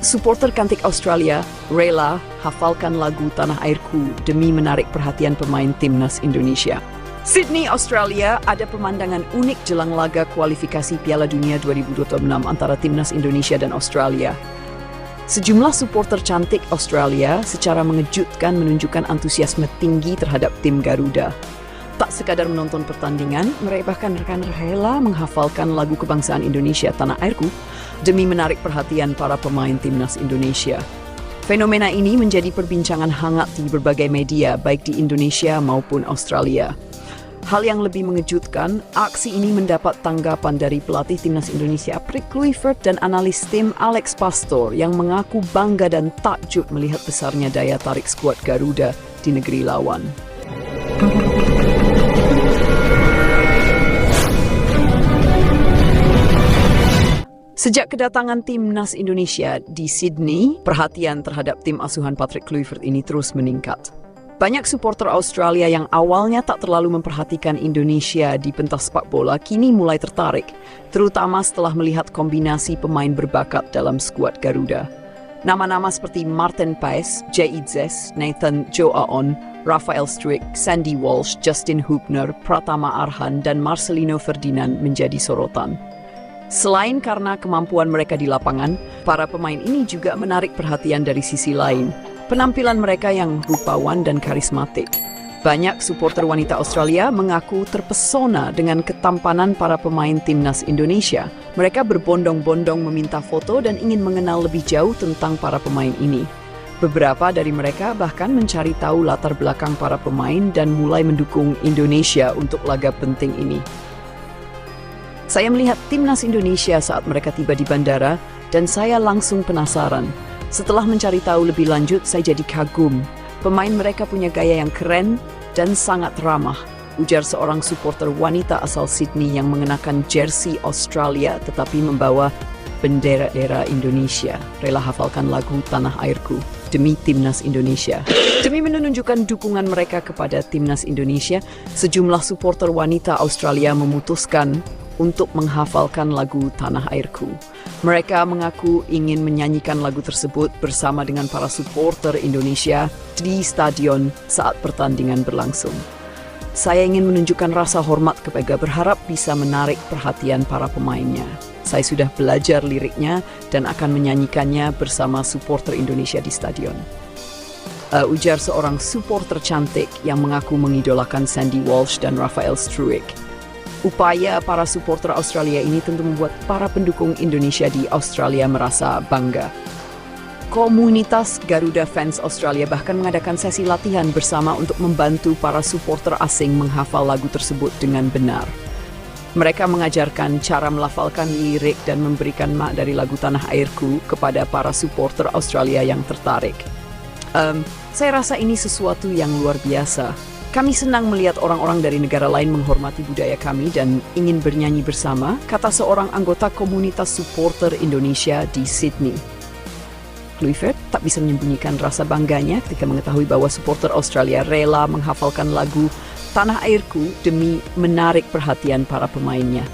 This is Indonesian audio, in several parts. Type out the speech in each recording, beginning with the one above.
Supporter kantik Australia rela hafalkan lagu Tanah Airku demi menarik perhatian pemain timnas Indonesia. Sydney, Australia, ada pemandangan unik jelang laga kualifikasi Piala Dunia 2026 antara timnas Indonesia dan Australia. Sejumlah supporter cantik Australia secara mengejutkan menunjukkan antusiasme tinggi terhadap tim Garuda. Tak sekadar menonton pertandingan, mereka bahkan rela menghafalkan lagu kebangsaan Indonesia Tanah Airku demi menarik perhatian para pemain timnas Indonesia. Fenomena ini menjadi perbincangan hangat di berbagai media, baik di Indonesia maupun Australia. Hal yang lebih mengejutkan, aksi ini mendapat tanggapan dari pelatih timnas Indonesia Patrick Kluivert dan analis tim Alex Pastor yang mengaku bangga dan takjub melihat besarnya daya tarik skuad Garuda di negeri lawan. Sejak kedatangan timnas Indonesia di Sydney, perhatian terhadap tim asuhan Patrick Kluivert ini terus meningkat. Banyak supporter Australia yang awalnya tak terlalu memperhatikan Indonesia di pentas sepak bola kini mulai tertarik, terutama setelah melihat kombinasi pemain berbakat dalam skuad Garuda. Nama-nama seperti Martin Paes, Jay Idzes, Nathan Joaon, Rafael Struijk, Sandy Walsh, Justin Hubner, Pratama Arhan, dan Marcelino Ferdinand menjadi sorotan. Selain karena kemampuan mereka di lapangan, para pemain ini juga menarik perhatian dari sisi lain. Penampilan mereka yang rupawan dan karismatik. Banyak supporter wanita Australia mengaku terpesona dengan ketampanan para pemain timnas Indonesia. Mereka berbondong-bondong meminta foto dan ingin mengenal lebih jauh tentang para pemain ini. Beberapa dari mereka bahkan mencari tahu latar belakang para pemain dan mulai mendukung Indonesia untuk laga penting ini. Saya melihat timnas Indonesia saat mereka tiba di bandara dan saya langsung penasaran. Setelah mencari tahu lebih lanjut, saya jadi kagum. Pemain mereka punya gaya yang keren dan sangat ramah, ujar seorang supporter wanita asal Sydney yang mengenakan jersey Australia tetapi membawa bendera Indonesia. Rela hafalkan lagu Tanah Airku demi timnas Indonesia. Demi menunjukkan dukungan mereka kepada timnas Indonesia, sejumlah supporter wanita Australia memutuskan untuk menghafalkan lagu Tanah Airku. Mereka mengaku ingin menyanyikan lagu tersebut bersama dengan para supporter Indonesia di stadion saat pertandingan berlangsung. Saya ingin menunjukkan rasa hormat kepada berharap bisa menarik perhatian para pemainnya. Saya sudah belajar liriknya dan akan menyanyikannya bersama supporter Indonesia di stadion. Ujar seorang supporter cantik yang mengaku mengidolakan Sandy Walsh dan Rafael Struijk. Upaya para supporter Australia ini tentu membuat para pendukung Indonesia di Australia merasa bangga. Komunitas Garuda Fans Australia bahkan mengadakan sesi latihan bersama untuk membantu para supporter asing menghafal lagu tersebut dengan benar. Mereka mengajarkan cara melafalkan lirik dan memberikan mak dari lagu Tanah Airku kepada para supporter Australia yang tertarik. Saya rasa ini sesuatu yang luar biasa. Kami senang melihat orang-orang dari negara lain menghormati budaya kami dan ingin bernyanyi bersama, kata seorang anggota komunitas supporter Indonesia di Sydney. Kluivert tak bisa menyembunyikan rasa bangganya ketika mengetahui bahwa supporter Australia rela menghafalkan lagu Tanah Airku demi menarik perhatian para pemainnya.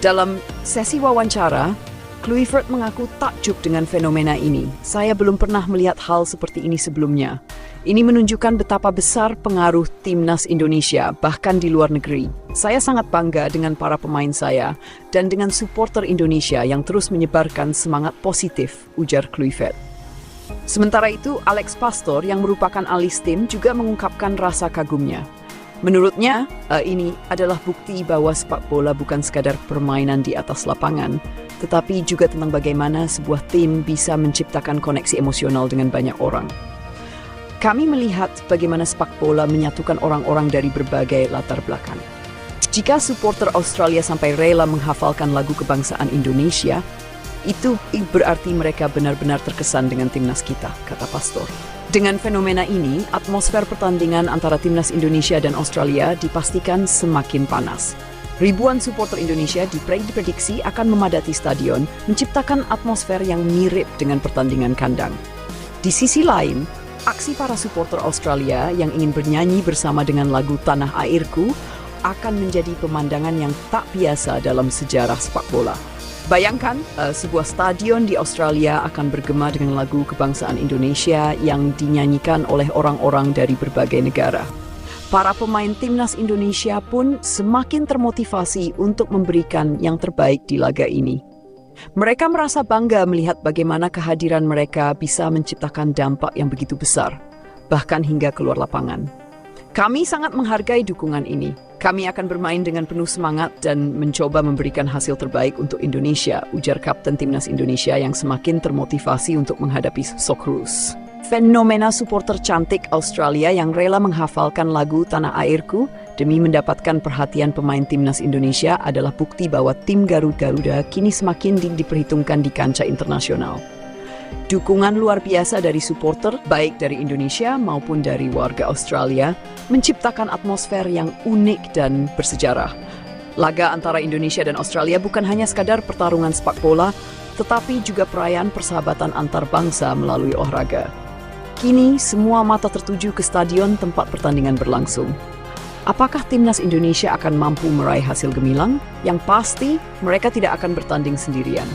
Dalam sesi wawancara, Kluivert mengaku takjub dengan fenomena ini. Saya belum pernah melihat hal seperti ini sebelumnya. Ini menunjukkan betapa besar pengaruh timnas Indonesia, bahkan di luar negeri. Saya sangat bangga dengan para pemain saya dan dengan supporter Indonesia yang terus menyebarkan semangat positif, ujar Kluivert. Sementara itu, Alex Pastor yang merupakan analis tim juga mengungkapkan rasa kagumnya. Menurutnya, ini adalah bukti bahwa sepak bola bukan sekadar permainan di atas lapangan, tetapi juga tentang bagaimana sebuah tim bisa menciptakan koneksi emosional dengan banyak orang. Kami melihat bagaimana sepak bola menyatukan orang-orang dari berbagai latar belakang. Jika supporter Australia sampai rela menghafalkan lagu kebangsaan Indonesia, itu berarti mereka benar-benar terkesan dengan timnas kita, kata Pastor. Dengan fenomena ini, atmosfer pertandingan antara timnas Indonesia dan Australia dipastikan semakin panas. Ribuan supporter Indonesia diprediksi akan memadati stadion, menciptakan atmosfer yang mirip dengan pertandingan kandang. Di sisi lain, aksi para supporter Australia yang ingin bernyanyi bersama dengan lagu Tanah Airku akan menjadi pemandangan yang tak biasa dalam sejarah sepak bola. Bayangkan, sebuah stadion di Australia akan bergema dengan lagu kebangsaan Indonesia yang dinyanyikan oleh orang-orang dari berbagai negara. Para pemain timnas Indonesia pun semakin termotivasi untuk memberikan yang terbaik di laga ini. Mereka merasa bangga melihat bagaimana kehadiran mereka bisa menciptakan dampak yang begitu besar, bahkan hingga keluar lapangan. Kami sangat menghargai dukungan ini. Kami akan bermain dengan penuh semangat dan mencoba memberikan hasil terbaik untuk Indonesia, ujar Kapten Timnas Indonesia yang semakin termotivasi untuk menghadapi Socceroos. Fenomena supporter cantik Australia yang rela menghafalkan lagu Tanah Airku demi mendapatkan perhatian pemain Timnas Indonesia adalah bukti bahwa tim Garuda kini semakin diperhitungkan di kancah internasional. Dukungan luar biasa dari supporter, baik dari Indonesia maupun dari warga Australia, menciptakan atmosfer yang unik dan bersejarah. Laga antara Indonesia dan Australia bukan hanya sekadar pertarungan sepak bola, tetapi juga perayaan persahabatan antar bangsa melalui olahraga. Kini, semua mata tertuju ke stadion tempat pertandingan berlangsung. Apakah timnas Indonesia akan mampu meraih hasil gemilang? Yang pasti, mereka tidak akan bertanding sendirian.